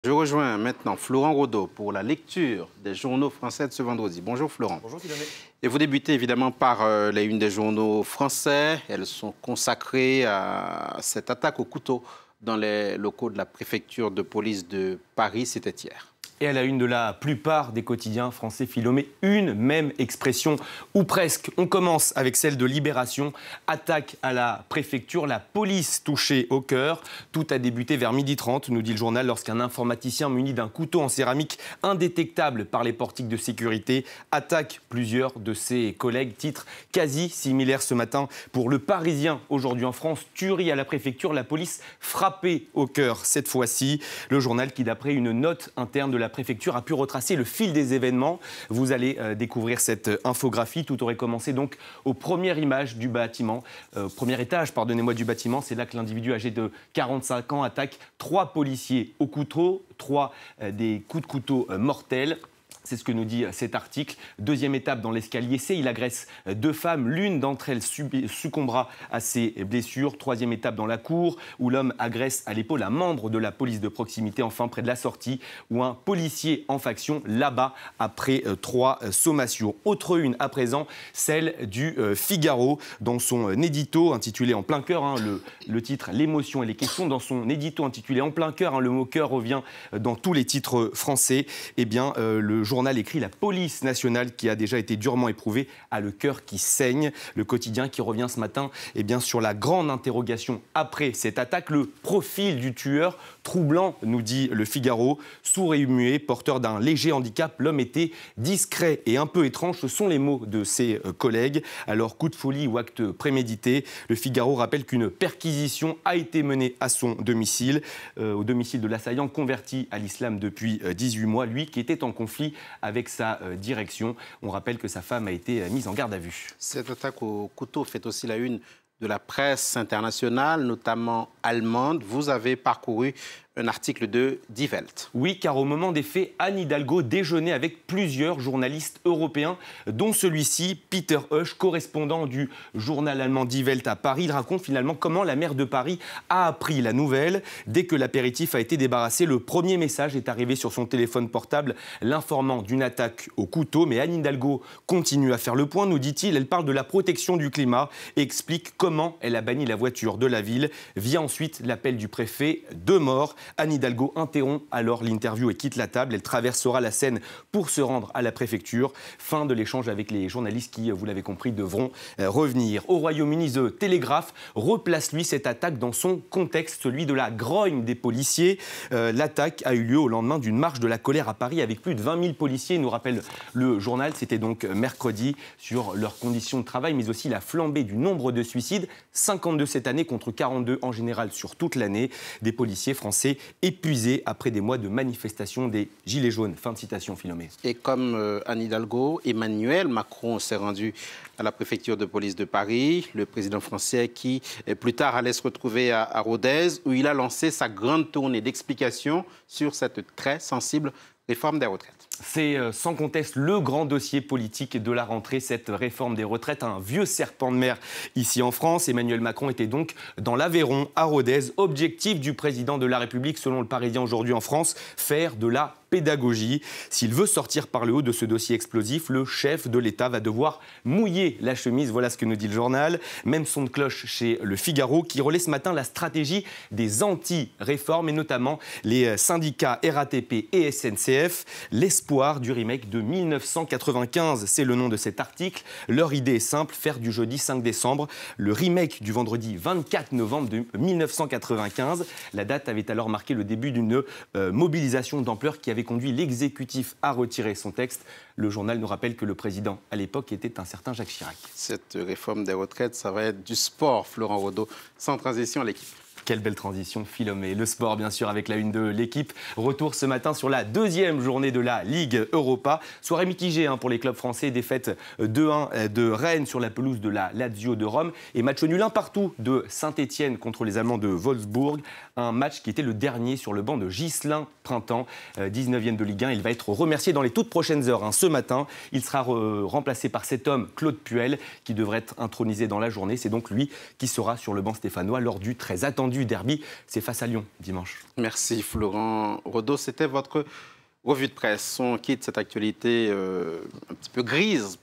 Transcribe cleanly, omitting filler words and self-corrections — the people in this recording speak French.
Je rejoins maintenant Florent Rodeau pour la lecture des journaux français de ce vendredi. Bonjour Florent. Bonjour Philomé. Et vous débutez évidemment par les unes des journaux français. Elles sont consacrées à cette attaque au couteau dans les locaux de la préfecture de police de Paris. C'était hier. Et à la une de la plupart des quotidiens français, Philomé, une même expression, ou presque. On commence avec celle de Libération. Attaque à la préfecture, la police touchée au cœur. Tout a débuté vers 12h30, nous dit le journal, lorsqu'un informaticien muni d'un couteau en céramique indétectable par les portiques de sécurité attaque plusieurs de ses collègues. Titre quasi similaire ce matin pour Le Parisien. Aujourd'hui en France, tuerie à la préfecture, la police frappée au cœur cette fois-ci. Le journal qui, d'après une note interne de la préfecture, a pu retracer le fil des événements. Vous allez découvrir cette infographie. Tout aurait commencé donc aux premières images du bâtiment, premier étage, pardonnez-moi, du bâtiment. C'est là que l'individu âgé de 45 ans attaque 3 policiers au couteau, 3 des coups de couteau mortels. C'est ce que nous dit cet article. Deuxième étape dans l'escalier C, il agresse 2 femmes. L'une d'entre elles succombera à ses blessures. Troisième étape dans la cour, où l'homme agresse à l'épaule un membre de la police de proximité. Enfin, près de la sortie, où un policier en faction l'abat après 3 sommations. Autre une à présent, celle du Figaro. Dans son édito intitulé En plein cœur, le titre L'émotion et les questions. Dans son édito intitulé En plein cœur, le mot cœur revient dans tous les titres français. Eh bien, le journal écrit « La police nationale qui a déjà été durement éprouvée a le cœur qui saigne ». Le quotidien qui revient ce matin sur la grande interrogation après cette attaque. Le profil du tueur, troublant, nous dit le Figaro. Sourd et muet, porteur d'un léger handicap, l'homme était discret et un peu étrange. Ce sont les mots de ses collègues. Alors, coup de folie ou acte prémédité, le Figaro rappelle qu'une perquisition a été menée à son domicile, au domicile de l'assaillant converti à l'islam depuis 18 mois, lui qui était en conflit avec sa direction. On rappelle que sa femme a été mise en garde à vue. Cette attaque au couteau fait aussi la une de la presse internationale, notamment allemande. Vous avez parcouru un article de Die Welt. Oui, car au moment des faits, Anne Hidalgo déjeunait avec plusieurs journalistes européens, dont celui-ci, Peter Husch, correspondant du journal allemand Die Welt à Paris. Il raconte finalement comment la maire de Paris a appris la nouvelle. Dès que l'apéritif a été débarrassé, le premier message est arrivé sur son téléphone portable, l'informant d'une attaque au couteau. Mais Anne Hidalgo continue à faire le point, nous dit-il. Elle parle de la protection du climat et explique comment elle a banni la voiture de la ville. Vient ensuite l'appel du préfet, 2 morts. Anne Hidalgo interrompt alors l'interview et quitte la table. Elle traversera la Seine pour se rendre à la préfecture. Fin de l'échange avec les journalistes qui, vous l'avez compris, devront revenir. Au Royaume-Uni, The Telegraph replace, lui, cette attaque dans son contexte, celui de la grogne des policiers. L'attaque a eu lieu au lendemain d'une marche de la colère à Paris avec plus de 20 000 policiers, nous rappelle le journal. C'était donc mercredi, sur leurs conditions de travail, mais aussi la flambée du nombre de suicides. 52 cette année contre 42 en général sur toute l'année. Des policiers français épuisés après des mois de manifestations des Gilets jaunes. Fin de citation, Philomé. Et comme Anne Hidalgo, Emmanuel Macron s'est rendu à la préfecture de police de Paris, le président français qui, plus tard, allait se retrouver à Rodez, où il a lancé sa grande tournée d'explications sur cette très sensible réforme des retraites. C'est sans conteste le grand dossier politique de la rentrée, cette réforme des retraites, un vieux serpent de mer ici en France. Emmanuel Macron était donc dans l'Aveyron, à Rodez. Objectif du président de la République, selon le Parisien aujourd'hui en France, faire de la pédagogie. S'il veut sortir par le haut de ce dossier explosif, le chef de l'État va devoir mouiller la chemise. Voilà ce que nous dit le journal. Même son de cloche chez Le Figaro, qui relaie ce matin la stratégie des anti-réformes et notamment les syndicats RATP et SNCF. L'espoir du remake de 1995, c'est le nom de cet article. Leur idée est simple, faire du jeudi 5 décembre le remake du vendredi 24 novembre de 1995. La date avait alors marqué le début d'une mobilisation d'ampleur qui avait conduit l'exécutif à retirer son texte. Le journal nous rappelle que le président, à l'époque, était un certain Jacques Chirac. Cette réforme des retraites, ça va être du sport, Florent Rodeau. Sans transition, l'équipe. Quelle belle transition, Philomé. Le sport, bien sûr, avec la une de l'équipe. Retour ce matin sur la 2e journée de la Ligue Europa. Soirée mitigée pour les clubs français. Défaite 2-1 de Rennes sur la pelouse de la Lazio de Rome. Et match nul 1 partout de Saint-Etienne contre les Allemands de Wolfsburg. Un match qui était le dernier sur le banc de Ghislain Printemps, 19e de Ligue 1. Il va être remercié dans les toutes prochaines heures. Ce matin, il sera remplacé par cet homme, Claude Puel, qui devrait être intronisé dans la journée. C'est donc lui qui sera sur le banc stéphanois lors du très attendu du derby, c'est face à Lyon dimanche. Merci Florent Rodeau, c'était votre revue de presse. On quitte cette actualité un petit peu grise